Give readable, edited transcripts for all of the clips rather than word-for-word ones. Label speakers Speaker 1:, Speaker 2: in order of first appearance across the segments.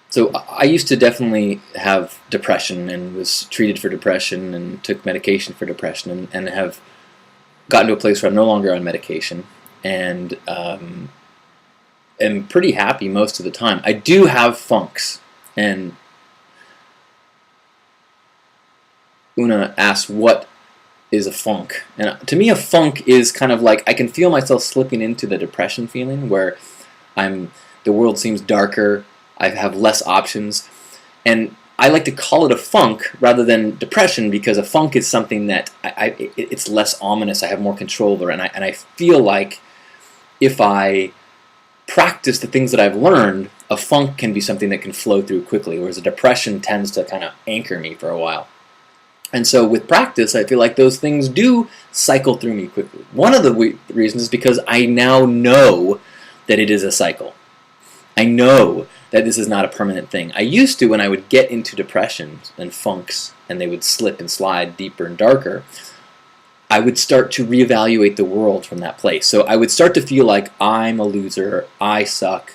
Speaker 1: So I used to definitely have depression and was treated for depression and took medication for depression, and have gotten to a place where I'm no longer on medication, and am pretty happy most of the time. I do have funks, and Una asks what is a funk, and to me a funk is kind of like I can feel myself slipping into the depression feeling where the world seems darker, I have less options, and I like to call it a funk rather than depression, because a funk is something that it's less ominous. I have more control over it, and I feel like if I practice the things that I've learned, a funk can be something that can flow through quickly, whereas a depression tends to kind of anchor me for a while. And so with practice, I feel like those things do cycle through me quickly. One of the reasons is because I now know that it is a cycle. I know that this is not a permanent thing. I used to, when I would get into depressions and funks, and they would slip and slide deeper and darker, I would start to reevaluate the world from that place. So I would start to feel like I'm a loser, I suck,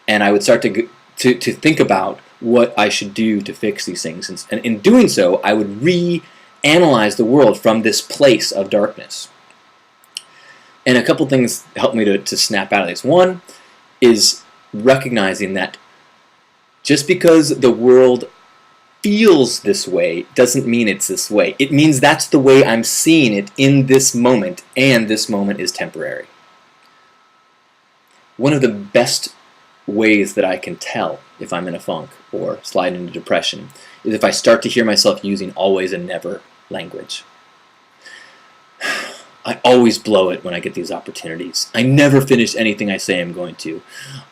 Speaker 1: and I would start to think about what I should do to fix these things. And in doing so, I would reanalyze the world from this place of darkness. And a couple things helped me to snap out of this. One is recognizing that just because the world feels this way doesn't mean it's this way. It means that's the way I'm seeing it in this moment, and this moment is temporary. One of the best ways that I can tell if I'm in a funk or slide into depression is if I start to hear myself using always and never language. I always blow it when I get these opportunities. I never finish anything I say I'm going to.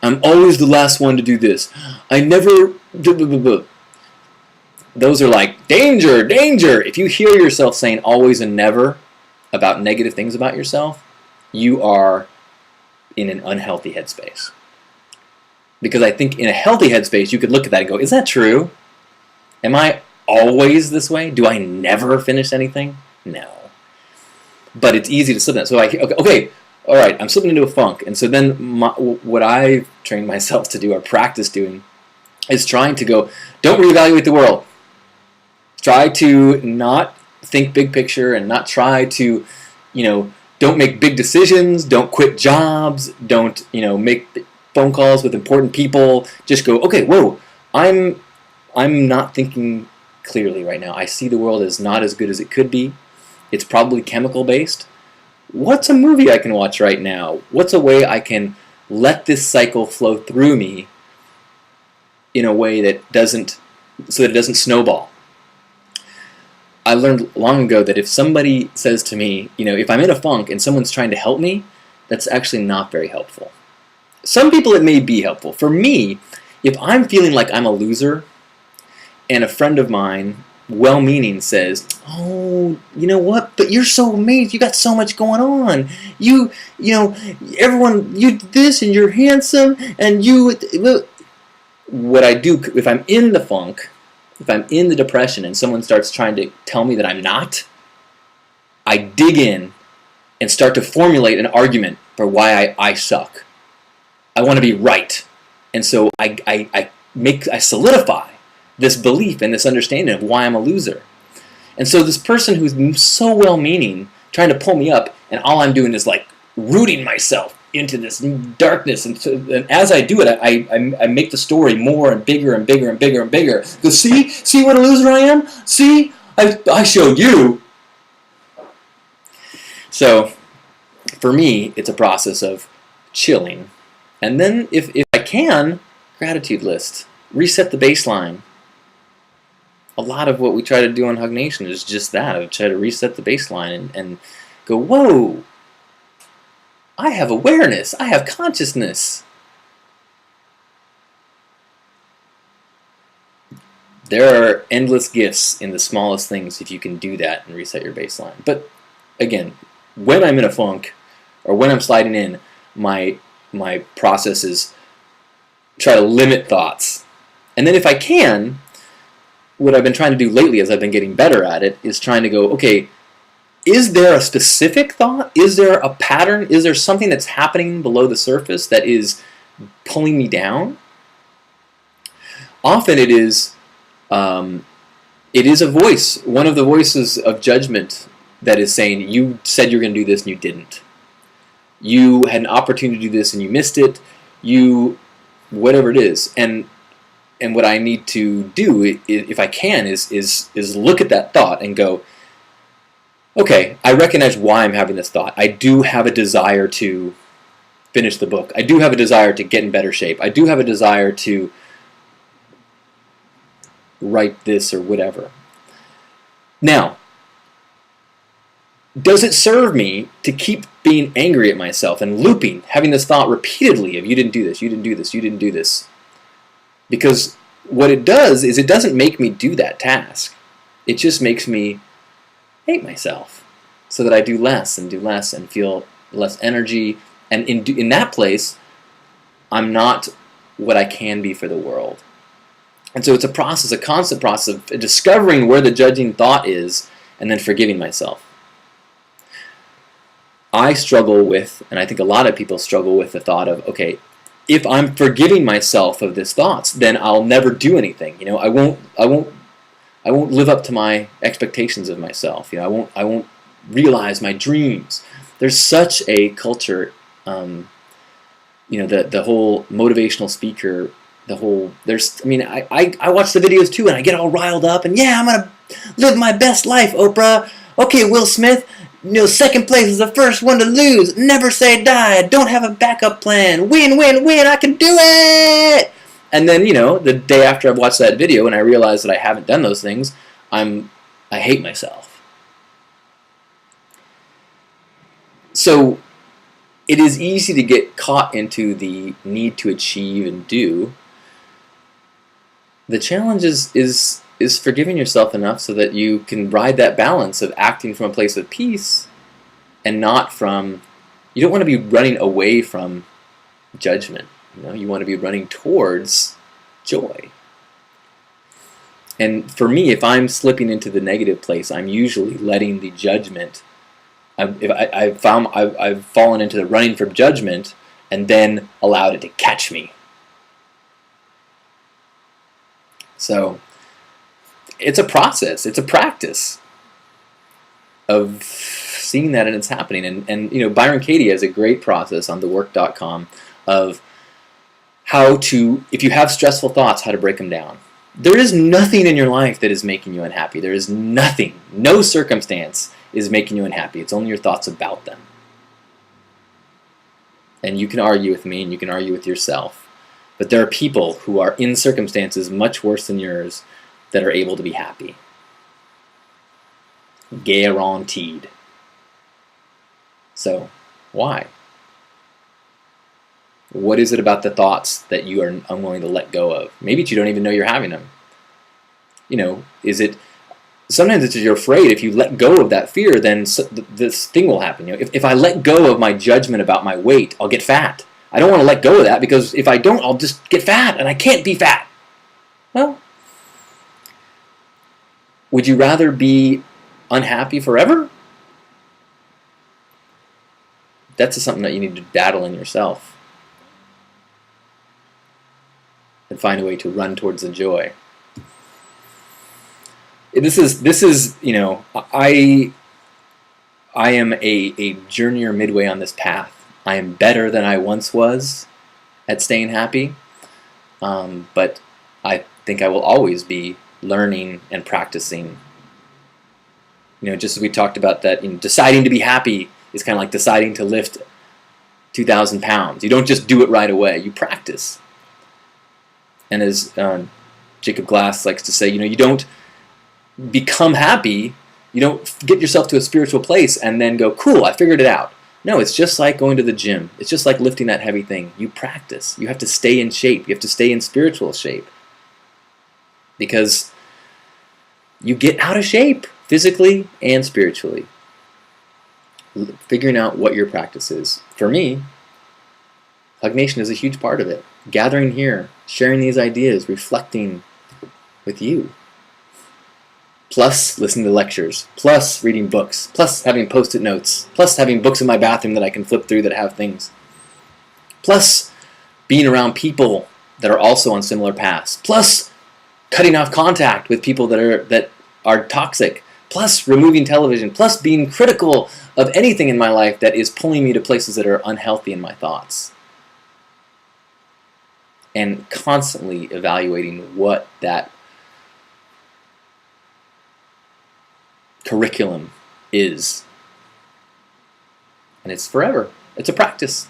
Speaker 1: I'm always the last one to do this. I never... Those are like, danger, danger! If you hear yourself saying always and never about negative things about yourself, you are in an unhealthy headspace. Because I think in a healthy headspace, you could look at that and go, is that true? Am I always this way? Do I never finish anything? No. But it's easy to slip in that. So okay, all right, I'm slipping into a funk. And so then what I've trained myself to do or practice doing is trying to go, don't reevaluate the world. Try to not think big picture and not try to, don't make big decisions, don't quit jobs, don't, make phone calls with important people. Just go, okay, whoa, I'm not thinking clearly right now. I see the world as not as good as it could be. It's probably chemical based. What's a movie I can watch right now? What's a way I can let this cycle flow through me in a way that doesn't snowball? I learned long ago that if somebody says to me, if I'm in a funk and someone's trying to help me, that's actually not very helpful. Some people it may be helpful. For me, if I'm feeling like I'm a loser and a friend of mine, well-meaning, says, oh, you know what, but you're so amazing, you got so much going on, everyone, you this, and you're handsome, and what I do, if I'm in the funk, if I'm in the depression and someone starts trying to tell me that I'm not, I dig in and start to formulate an argument for why I suck. I want to be right. And so I solidify this belief and this understanding of why I'm a loser. And so this person who's so well-meaning, trying to pull me up, and all I'm doing is like rooting myself into this darkness, and as I do it, I make the story more and bigger and bigger and bigger and bigger. Go, see what a loser I am? See? I showed you. So for me, it's a process of chilling. And then if I can, gratitude list. Reset the baseline. A lot of what we try to do on Hug Nation is just that. I try to reset the baseline and go, whoa, I have awareness. I have consciousness. There are endless gifts in the smallest things if you can do that and reset your baseline. But again, when I'm in a funk or when I'm sliding in, my process is try to limit thoughts. And then if I can, what I've been trying to do lately as I've been getting better at it is trying to go, okay, is there a specific thought? Is there a pattern? Is there something that's happening below the surface that is pulling me down, often it is a voice, one of the voices of judgment that is saying, you said you were going to do this and you didn't. You had an opportunity to do this and you missed it. You, whatever it is. And what I need to do, if I can, is look at that thought and go, okay, I recognize why I'm having this thought. I do have a desire to finish the book. I do have a desire to get in better shape. I do have a desire to write this or whatever. Now, does it serve me to keep being angry at myself and looping, having this thought repeatedly of you didn't do this, you didn't do this, you didn't do this? Because what it does is it doesn't make me do that task. It just makes me hate myself so that I do less and feel less energy. And in that place, I'm not what I can be for the world. And so it's a process, a constant process of discovering where the judging thought is and then forgiving myself. I struggle with, and I think a lot of people struggle with the thought of, okay, if I'm forgiving myself of these thoughts, then I'll never do anything. You know, I won't live up to my expectations of myself. You know, I won't realize my dreams. There's such a culture, you know, the whole motivational speaker, I watch the videos too, and I get all riled up, and yeah, I'm gonna live my best life, Oprah. Okay, Will Smith, you know, second place is the first one to lose. Never say die. Don't have a backup plan. Win, win, win. I can do it. And then, you know, the day after I've watched that video and I realize that I haven't done those things, I hate myself. So it is easy to get caught into the need to achieve and do. The challenge is forgiving yourself enough so that you can ride that balance of acting from a place of peace and not from, you don't want to be running away from judgment. You know, you want to be running towards joy. And for me, if I'm slipping into the negative place, I'm usually letting the judgment, I've fallen into the running from judgment and then allowed it to catch me. So it's a process, it's a practice of seeing that and it's happening. And you know, Byron Katie has a great process on thework.com of how to, if you have stressful thoughts, how to break them down. There is nothing in your life that is making you unhappy. There is nothing, no circumstance is making you unhappy. It's only your thoughts about them. And you can argue with me and you can argue with yourself, but there are people who are in circumstances much worse than yours that are able to be happy. Guaranteed. So, why? What is it about the thoughts that you are unwilling to let go of? Maybe you don't even know you're having them. You know, is it, sometimes it's you're afraid if you let go of that fear, then this thing will happen. You know, if I let go of my judgment about my weight, I'll get fat. I don't want to let go of that because if I don't, I'll just get fat and I can't be fat. Well, would you rather be unhappy forever? That's something that you need to battle in yourself and find a way to run towards the joy. This is you know, I am a journeyer midway on this path. I am better than I once was at staying happy, but I think I will always be learning and practicing. You know, just as we talked about that, you know, deciding to be happy is kind of like deciding to lift 2,000 pounds. You don't just do it right away. You practice. And as Jacob Glass likes to say, you know, you don't become happy. You don't get yourself to a spiritual place and then go, cool, I figured it out. No, it's just like going to the gym. It's just like lifting that heavy thing. You practice. You have to stay in shape. You have to stay in spiritual shape. Because you get out of shape physically and spiritually. Figuring out what your practice is. For me, Hug Nation is a huge part of it. Gathering here, sharing these ideas, reflecting with you. Plus listening to lectures, plus reading books, plus having post-it notes, plus having books in my bathroom that I can flip through that have things. Plus being around people that are also on similar paths, plus cutting off contact with people that are toxic, plus removing television, plus being critical of anything in my life that is pulling me to places that are unhealthy in my thoughts. And constantly evaluating what that curriculum is. And it's forever. It's a practice.